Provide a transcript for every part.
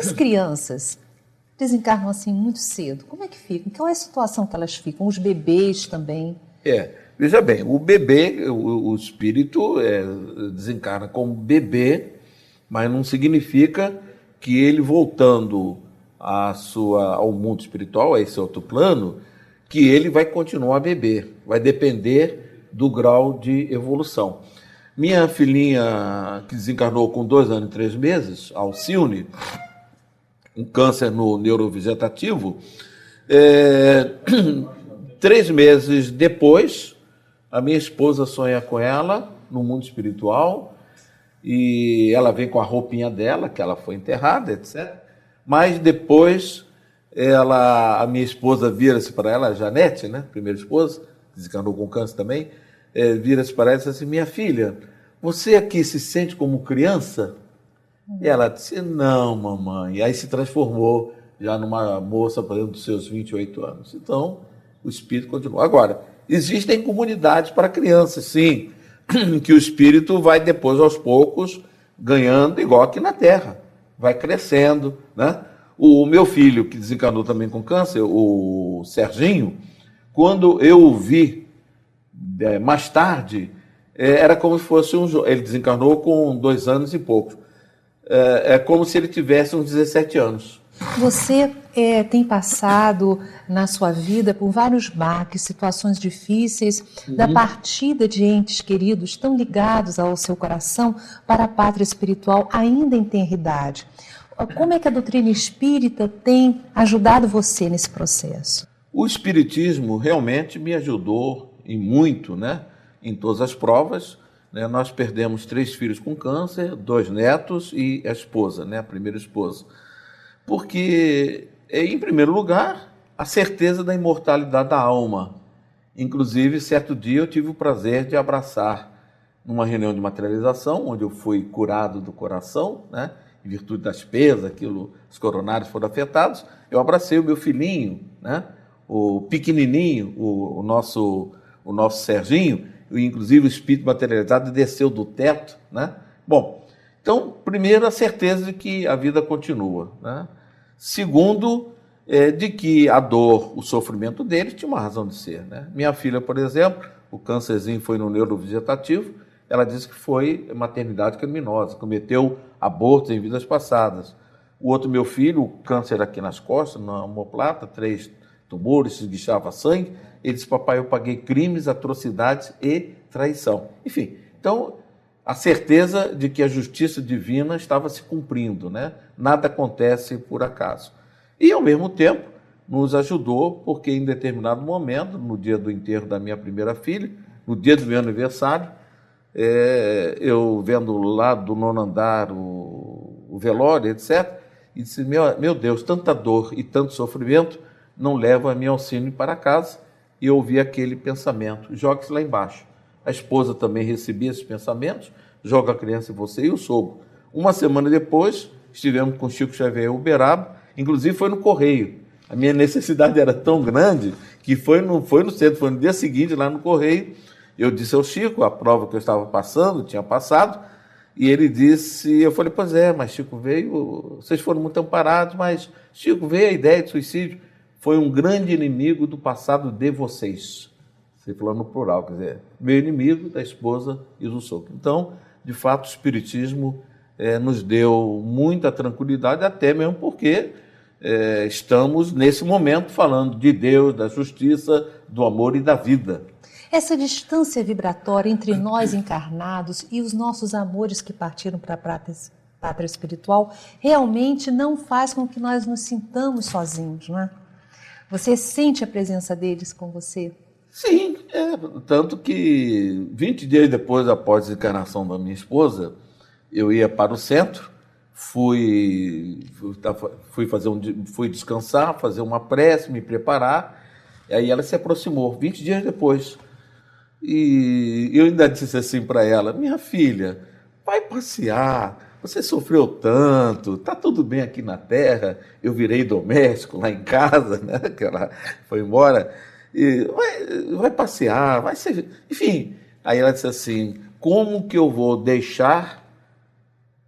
as crianças desencarnam assim muito cedo, como é que ficam? Qual é a situação que elas ficam? Os bebês também? Veja bem, o bebê, o espírito desencarna como bebê, mas não significa que ele voltando ao mundo espiritual, a esse outro plano, que ele vai continuar a beber. Vai depender do grau de evolução. Minha filhinha, que desencarnou com 2 anos e 3 meses, Alcione, um câncer no neurovegetativo, 3 meses depois, a minha esposa sonha com ela no mundo espiritual e ela vem com a roupinha dela, que ela foi enterrada, etc. Mas depois, a minha esposa vira-se para ela, a Janete, né, primeira esposa, desencarnou com câncer também, vira-se para ela e diz assim: minha filha, você aqui se sente como criança? E ela disse: não, mamãe. E aí se transformou já numa moça, por exemplo, dos seus 28 anos. Então, o espírito continua. Agora, existem comunidades para crianças, sim, que o espírito vai depois, aos poucos, ganhando, igual aqui na Terra. Vai crescendo, né? O meu filho, que desencarnou também com câncer, o Serginho, quando eu o vi mais tarde, era como se fosse ele desencarnou com 2 anos e pouco. É como se ele tivesse uns 17 anos. Você tem passado na sua vida por vários baques, situações difíceis, da partida de entes queridos tão ligados ao seu coração para a pátria espiritual ainda em tenra idade. Como é que a doutrina espírita tem ajudado você nesse processo? O espiritismo realmente me ajudou em muito, né? Em todas as provas. Nós perdemos 3 filhos com câncer, 2 netos e a esposa, né? A primeira esposa. Porque, em primeiro lugar, a certeza da imortalidade da alma. Inclusive, certo dia eu tive o prazer de abraçar numa reunião de materialização, onde eu fui curado do coração, né? Em virtude das perdas, os coronários foram afetados, eu abracei o meu filhinho, né? O pequenininho, o nosso Serginho, inclusive o espírito materializado desceu do teto, né? Bom, então, primeiro, a certeza de que a vida continua, né? Segundo, de que a dor, o sofrimento dele tinha uma razão de ser, né? Minha filha, por exemplo, o câncerzinho foi no neurovegetativo, ela disse que foi maternidade criminosa, cometeu abortos em vidas passadas. O outro meu filho, o câncer aqui nas costas, na omoplata, 3 tumores, esguichava sangue, ele disse: papai, eu paguei crimes, atrocidades e traição. Enfim, então, a certeza de que a justiça divina estava se cumprindo, né? Nada acontece por acaso. E, ao mesmo tempo, nos ajudou, porque em determinado momento, no dia do enterro da minha primeira filha, no dia do meu aniversário, eu vendo lá do 9º andar o velório, etc., e disse: meu Deus, tanta dor e tanto sofrimento não levam a minha Alcione para casa. E eu ouvi aquele pensamento: jogue-se lá embaixo. A esposa também recebia esses pensamentos: joga a criança em você e o sogro. Uma semana depois, estivemos com Chico Xavier em Uberaba, inclusive foi no correio. A minha necessidade era tão grande que foi no centro, foi no dia seguinte, lá no correio. Eu disse ao Chico a prova que eu estava passando, tinha passado, e ele disse, eu falei: pois é, mas Chico veio, vocês foram muito amparados, mas Chico, veio a ideia de suicídio. Foi um grande inimigo do passado de vocês. Você falou no plural, quer dizer, meu inimigo, da esposa e do sogro. Então, de fato, o Espiritismo nos deu muita tranquilidade, até mesmo porque estamos, nesse momento, falando de Deus, da justiça, do amor e da vida. Essa distância vibratória entre nós encarnados e os nossos amores que partiram para a pátria espiritual realmente não faz com que nós nos sintamos sozinhos, não é? Você sente a presença deles com você? Sim, tanto que 20 dias depois, após a desencarnação da minha esposa, eu ia para o centro, fui descansar, fazer uma prece, me preparar, e aí ela se aproximou, 20 dias depois. E eu ainda disse assim para ela: minha filha, vai passear, você sofreu tanto, está tudo bem aqui na Terra, eu virei doméstico lá em casa, né, que ela foi embora, e vai passear, vai ser... Enfim, aí ela disse assim: como que eu vou deixar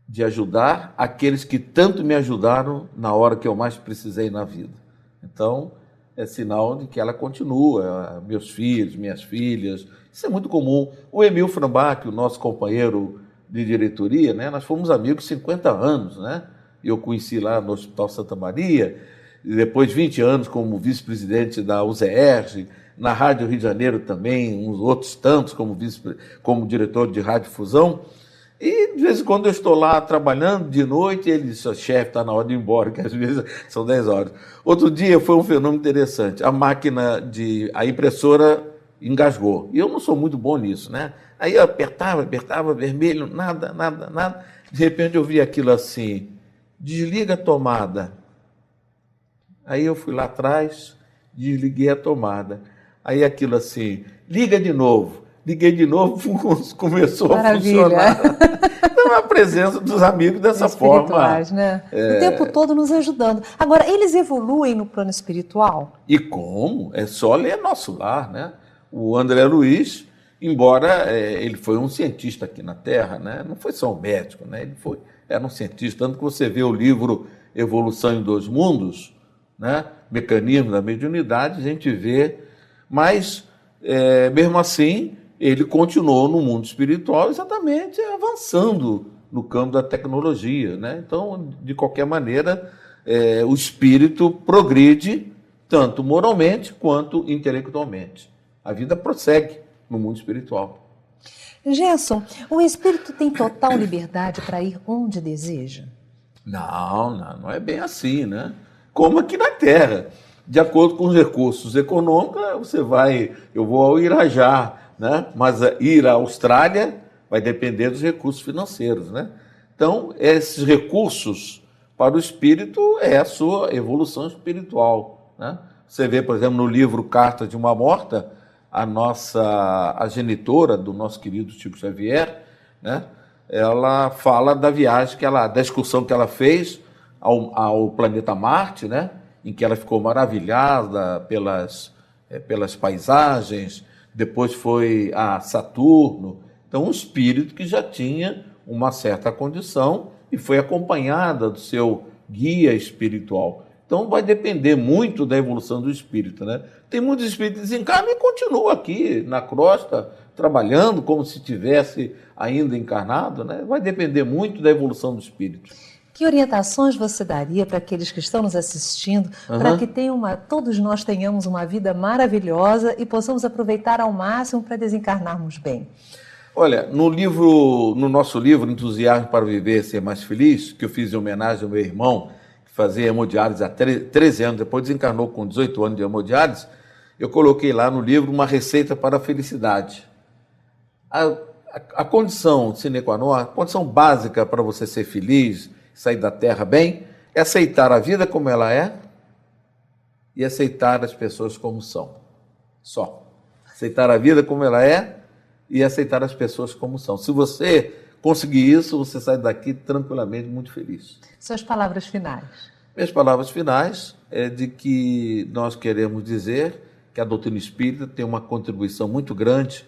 de ajudar aqueles que tanto me ajudaram na hora que eu mais precisei na vida. Então, é sinal de que ela continua, meus filhos, minhas filhas, isso é muito comum. O Emil Frambach, o nosso companheiro de diretoria, né, nós fomos amigos 50 anos, né? Eu conheci lá no Hospital Santa Maria, e depois 20 anos como vice-presidente da UZR, na Rádio Rio de Janeiro também, uns outros tantos como diretor de radiodifusão. E de vez em quando eu estou lá trabalhando de noite, ele diz, chefe, está na hora de ir embora, que às vezes são 10 horas. Outro dia foi um fenômeno interessante, a impressora engasgou, e eu não sou muito bom nisso, né? Aí eu apertava, vermelho, nada, de repente eu vi aquilo assim, desliga a tomada. Aí eu fui lá atrás, desliguei a tomada, aí aquilo assim, liga de novo. Liguei de novo, começou Maravilha. A funcionar. Então, a presença dos amigos dessa forma. Né? O tempo todo nos ajudando. Agora, eles evoluem no plano espiritual? E como? É só ler Nosso Lar, né? O André Luiz, embora ele foi um cientista aqui na Terra, né? Não foi só um médico, né? Era um cientista. Tanto que você vê o livro Evolução em Dois Mundos, né? Mecanismo da Mediunidade, a gente vê. Mas, mesmo assim, ele continuou no mundo espiritual exatamente avançando no campo da tecnologia, né? Então, de qualquer maneira, o espírito progride tanto moralmente quanto intelectualmente. A vida prossegue no mundo espiritual. Gerson, o espírito tem total liberdade para ir onde deseja? Não é bem assim, né? Como aqui na Terra. De acordo com os recursos econômicos, eu vou ao Irajá, né? Mas ir à Austrália vai depender dos recursos financeiros, né? Então, esses recursos para o espírito é a sua evolução espiritual, né? Você vê, por exemplo, no livro Carta de uma Morta, a genitora do nosso querido Chico Xavier, né? Ela fala da viagem da excursão que ela fez ao planeta Marte, né? Em que ela ficou maravilhada pelas paisagens. Depois foi a Saturno. Então, um espírito que já tinha uma certa condição e foi acompanhada do seu guia espiritual. Então, vai depender muito da evolução do espírito, né? Tem muitos espíritos que desencarnam e continuam aqui na crosta, trabalhando como se tivesse ainda encarnado, né? Vai depender muito da evolução do espírito. Que orientações você daria para aqueles que estão nos assistindo, para que todos nós tenhamos uma vida maravilhosa e possamos aproveitar ao máximo para desencarnarmos bem? Olha, no nosso livro, Entusiasmo para Viver e Ser Mais Feliz, que eu fiz em homenagem ao meu irmão, que fazia hemodiálise há 13 anos, depois desencarnou com 18 anos de hemodiálise, eu coloquei lá no livro uma receita para a felicidade. A condição sine qua non, a condição básica para você ser feliz, sair da Terra bem, é aceitar a vida como ela é e aceitar as pessoas como são. Só. Aceitar a vida como ela é e aceitar as pessoas como são. Se você conseguir isso, você sai daqui tranquilamente muito feliz. Suas palavras finais. Minhas palavras finais é de que nós queremos dizer que a doutrina espírita tem uma contribuição muito grande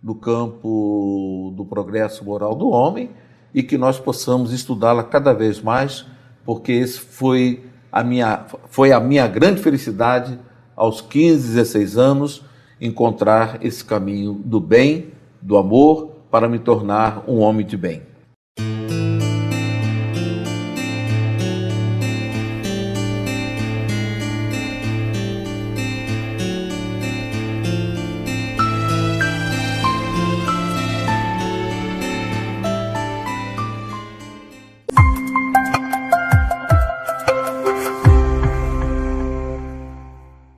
no campo do progresso moral do homem, e que nós possamos estudá-la cada vez mais, porque esse foi a minha grande felicidade aos 15, 16 anos, encontrar esse caminho do bem, do amor, para me tornar um homem de bem.